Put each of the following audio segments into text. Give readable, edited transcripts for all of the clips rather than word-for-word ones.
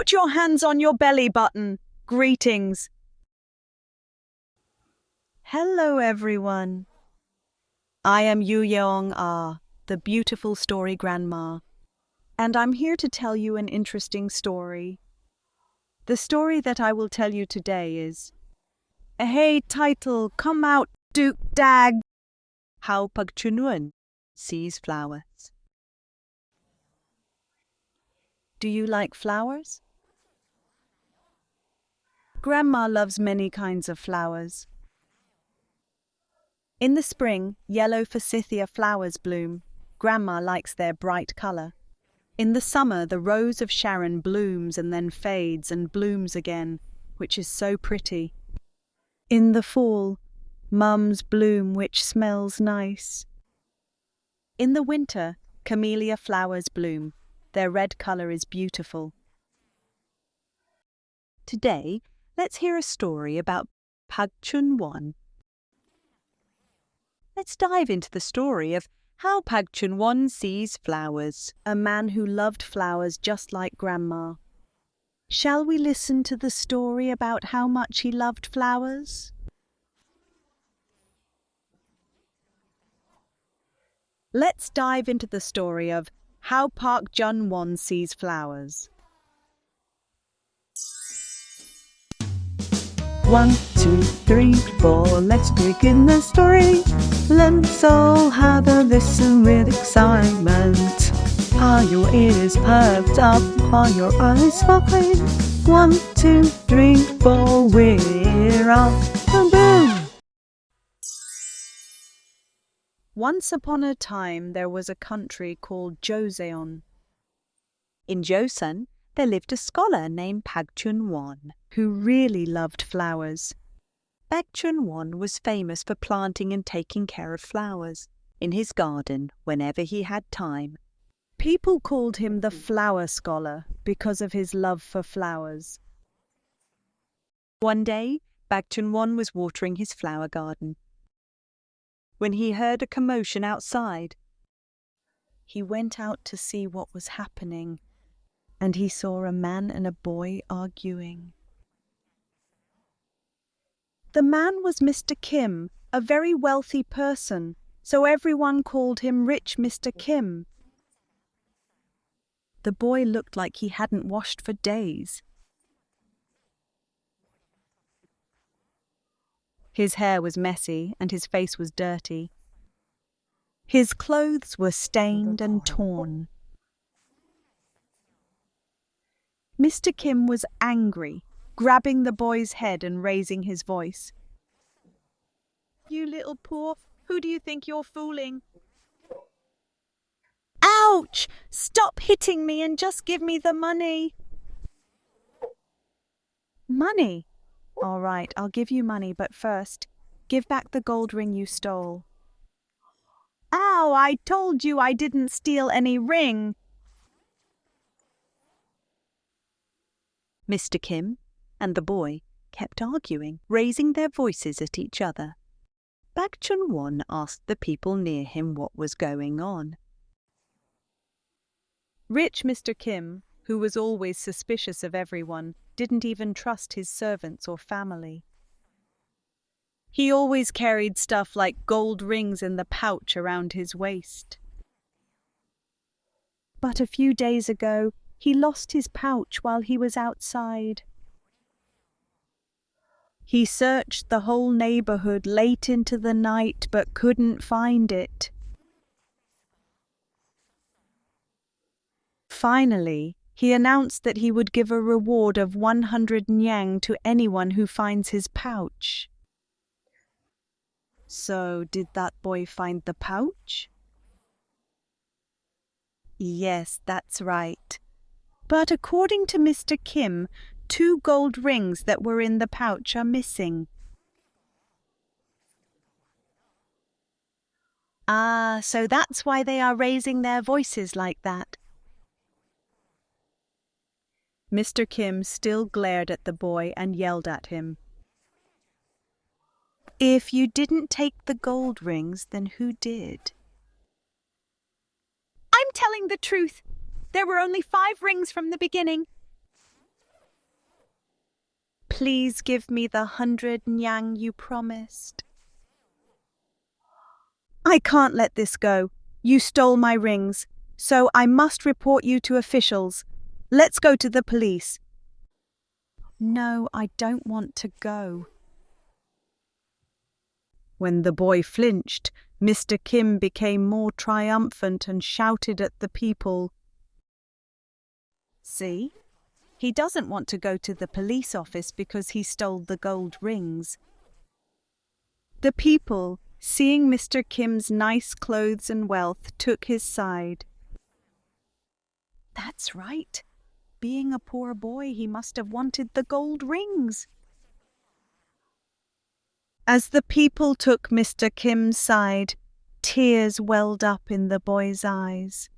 Put your hands on your belly button. Greetings. Hello, everyone. I am Jun-won, the beautiful story grandma, and I'm here to tell you an interesting story. The story that I will tell you today is, hey, title, come out, Duke Dag. How Jun-won sees flowers. Do you like flowers? Grandma loves many kinds of flowers. In the spring, yellow forsythia flowers bloom. Grandma likes their bright color. In the summer, the rose of Sharon blooms and then fades and blooms again, which is so pretty. In the fall, mums bloom, which smells nice. In the winter, camellia flowers bloom. Their red color is beautiful. Today, let's hear a story about Jun-won. Let's dive into the story of how Jun-won sees flowers, a man who loved flowers just like Grandma. Shall we listen to the story about how much he loved flowers? Let's dive into the story of how Jun-won sees flowers. 1, 2, 3, 4, let's begin the story. Let's all have a listen with excitement. Are your ears perked up? Are your eyes wide? 1, 2, 3, 4, we're off and boom! Once upon a time, there was a country called Joseon. In Joseon, there lived a scholar named Jun-won, who really loved flowers. Jun-won was famous for planting and taking care of flowers in his garden whenever he had time. People called him the flower scholar because of his love for flowers. One day, Jun-won was watering his flower garden when he heard a commotion outside. He went out to see what was happening, and he saw a man and a boy arguing. The man was Mr. Kim, a very wealthy person, so everyone called him Rich Mr. Kim. The boy looked like he hadn't washed for days. His hair was messy and his face was dirty. His clothes were stained and torn. Mr. Kim was angry, grabbing the boy's head and raising his voice. "You little paw, who do you think you're fooling?" "Ouch! Stop hitting me and just give me the money." "Money? All right, I'll give you money, but first, give back the gold ring you stole." "Ow, I told you I didn't steal any ring." Mr. Kim and the boy kept arguing, raising their voices at each other. Jun-won asked the people near him what was going on. Rich Mr. Kim, who was always suspicious of everyone, didn't even trust his servants or family. He always carried stuff like gold rings in the pouch around his waist. But a few days ago, he lost his pouch while he was outside. He searched the whole neighborhood late into the night but couldn't find it. Finally, he announced that he would give a reward of 100 nyang to anyone who finds his pouch. So, did that boy find the pouch? Yes, that's right. But according to Mr. Kim, 2 gold rings that were in the pouch are missing. Ah, so that's why they are raising their voices like that. Mr. Kim still glared at the boy and yelled at him. "If you didn't take the gold rings, then who did?" "I'm telling the truth. There were only 5 rings from the beginning. Please give me the 100 nyang you promised. I can't let this go. You stole my rings, so I must report you to officials. Let's go to the police. No, I don't want to go. When the boy flinched, Mr. Kim became more triumphant and shouted at the people. See? He doesn't want to go to the police office because he stole the gold rings. The people, seeing Mr. Kim's nice clothes and wealth, took his side. That's right. Being a poor boy, he must have wanted the gold rings. As the people took Mr. Kim's side, tears welled up in the boy's eyes.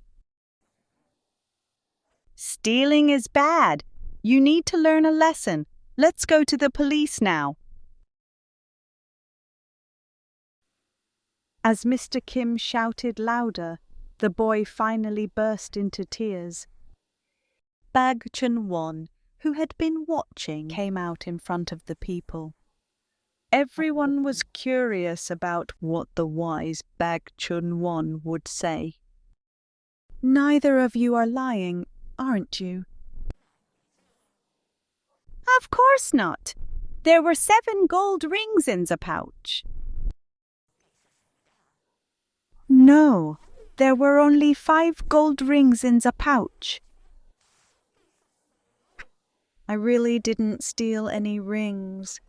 Stealing is bad. You need to learn a lesson. Let's go to the police now. As Mr. Kim shouted louder, the boy finally burst into tears. Bag Jun-won, who had been watching, came out in front of the people. Everyone was curious about what the wise Bag Jun-won would say. Neither of you are lying, aren't you? Of course not. There were 7 gold rings in the pouch. No, there were only 5 gold rings in the pouch. I really didn't steal any rings.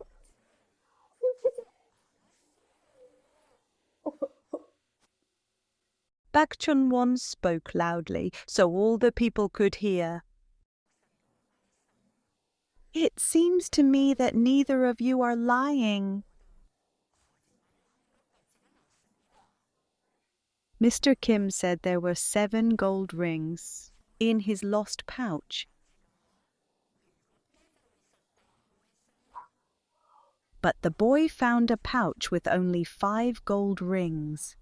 Bak Chun-won spoke loudly so all the people could hear. It seems to me that neither of you are lying. Mr. Kim said there were 7 gold rings in his lost pouch. But the boy found a pouch with only 5 gold rings.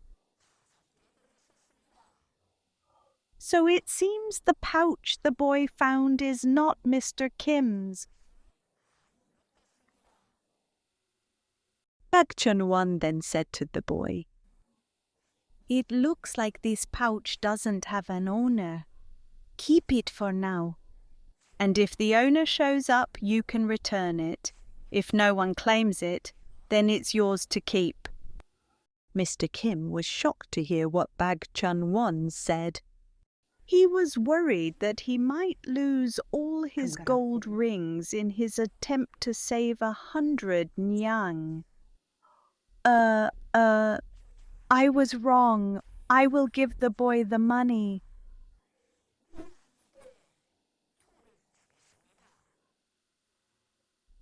So it seems the pouch the boy found is not Mr. Kim's. Bak Chun-won then said to the boy, "It looks like this pouch doesn't have an owner. Keep it for now. And if the owner shows up, you can return it. If no one claims it, then it's yours to keep." Mr. Kim was shocked to hear what Bag Chun-won said. He was worried that he might lose all his gold rings in his attempt to save 100 nyang. I was wrong. I will give the boy the money.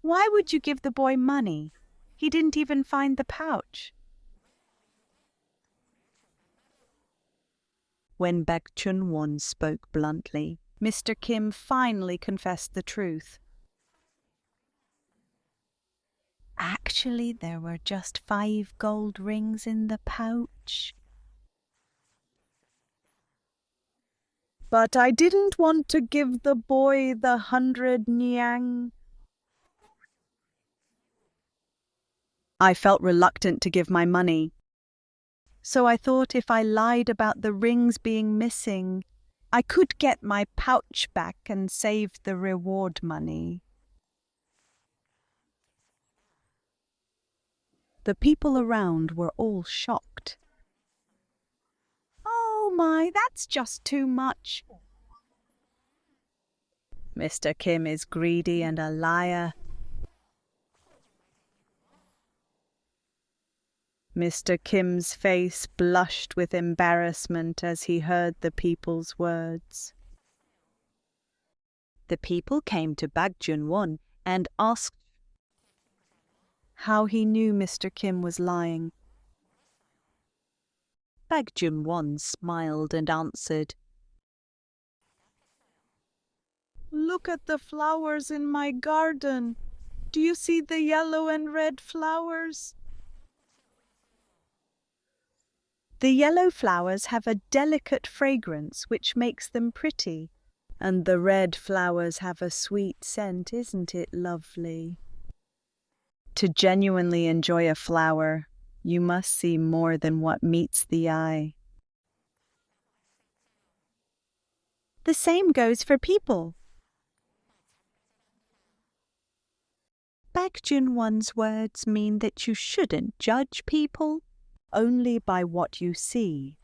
Why would you give the boy money? He didn't even find the pouch. When Bak Chun-won spoke bluntly, Mr. Kim finally confessed the truth. Actually, there were just 5 gold rings in the pouch. But I didn't want to give the boy the 100 nyang. I felt reluctant to give my money. So I thought if I lied about the rings being missing, I could get my pouch back and save the reward money. The people around were all shocked. Oh my, that's just too much. Mr. Kim is greedy and a liar. Mr. Kim's face blushed with embarrassment as he heard the people's words. The people came to Bag Jun-won and asked how he knew Mr. Kim was lying. Bag Jun-won smiled and answered, "Look at the flowers in my garden. Do you see the yellow and red flowers? The yellow flowers have a delicate fragrance which makes them pretty, and the red flowers have a sweet scent. Isn't it lovely?" To genuinely enjoy a flower, you must see more than what meets the eye. The same goes for people. Baek Jun-won's words mean that you shouldn't judge people only by what you see.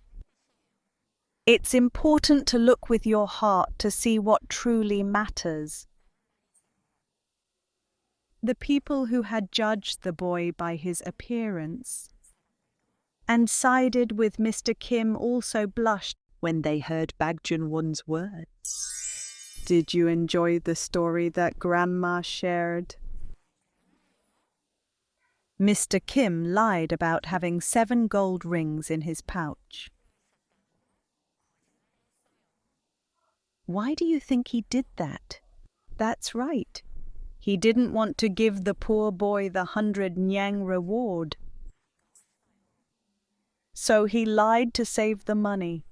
It's important to look with your heart to see what truly matters. The people who had judged the boy by his appearance and sided with Mr. Kim also blushed when they heard Baek Jun-won's words. Did you enjoy the story that Grandma shared? Mr. Kim lied about having 7 gold rings in his pouch. Why do you think he did that? That's right. He didn't want to give the poor boy the 100 nyang reward. So he lied to save the money.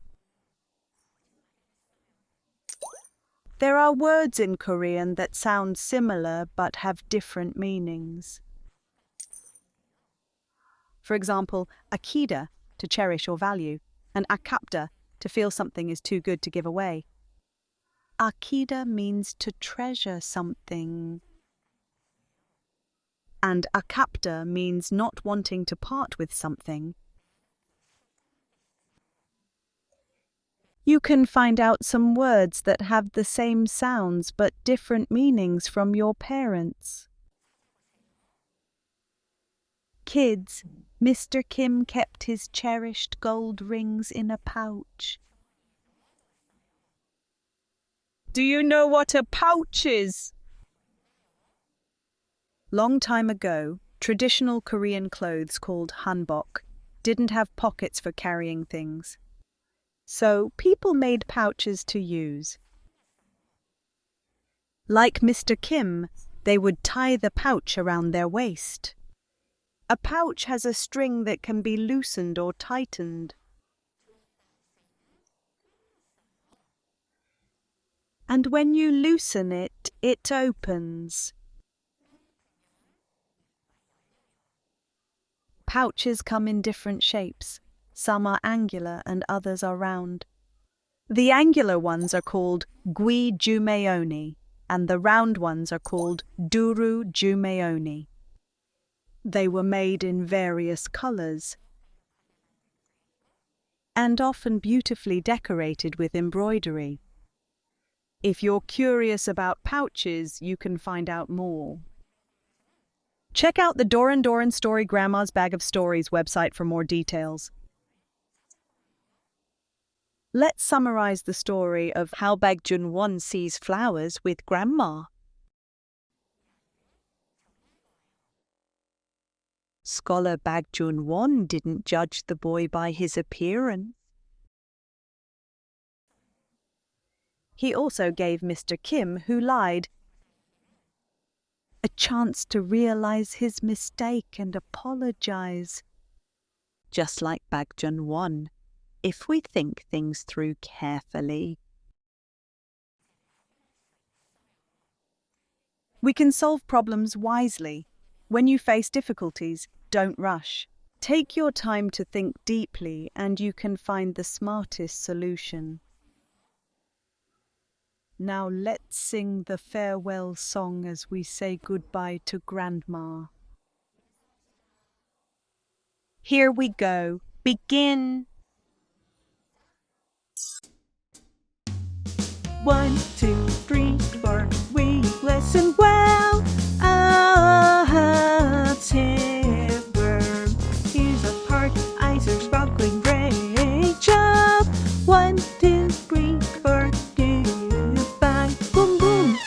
There are words in Korean that sound similar but have different meanings. For example, akida, to cherish or value, and akapta, to feel something is too good to give away. Akida means to treasure something, and akapta means not wanting to part with something. You can find out some words that have the same sounds but different meanings from your parents. Kids, Mr. Kim kept his cherished gold rings in a pouch. Do you know what a pouch is? Long time ago, traditional Korean clothes called hanbok didn't have pockets for carrying things. So people made pouches to use. Like Mr. Kim, they would tie the pouch around their waist. A pouch has a string that can be loosened or tightened. And when you loosen it, it opens. Pouches come in different shapes. Some are angular and others are round. The angular ones are called gui jumeoni, and the round ones are called duru jumeoni. They were made in various colors and often beautifully decorated with embroidery. If you're curious about pouches, you can find out more. Check out the Doran Doran Story Grandma's Bag of Stories website for more details. Let's summarize the story of how Baek Jun-won sees flowers with Grandma. Scholar Baek Jun-won didn't judge the boy by his appearance. He also gave Mr. Kim, who lied, a chance to realize his mistake and apologize. Just like Baek Jun-won, if we think things through carefully, we can solve problems wisely. When you face difficulties, don't rush. Take your time to think deeply and you can find the smartest solution. Now let's sing the farewell song as we say goodbye to Grandma. Here we go. Begin. 1, 2, 3, 4. We listen well. Ah, timber. Here's a park. Eyes are sparkling. Great job. 1, 2, 3, 4. Goodbye. Boom, boom.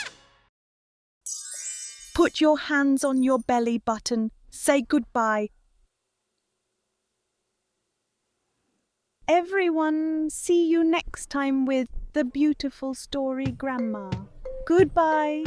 Put your hands on your belly button. Say goodbye. Everyone, see you next time with the beautiful story Grandma. Goodbye.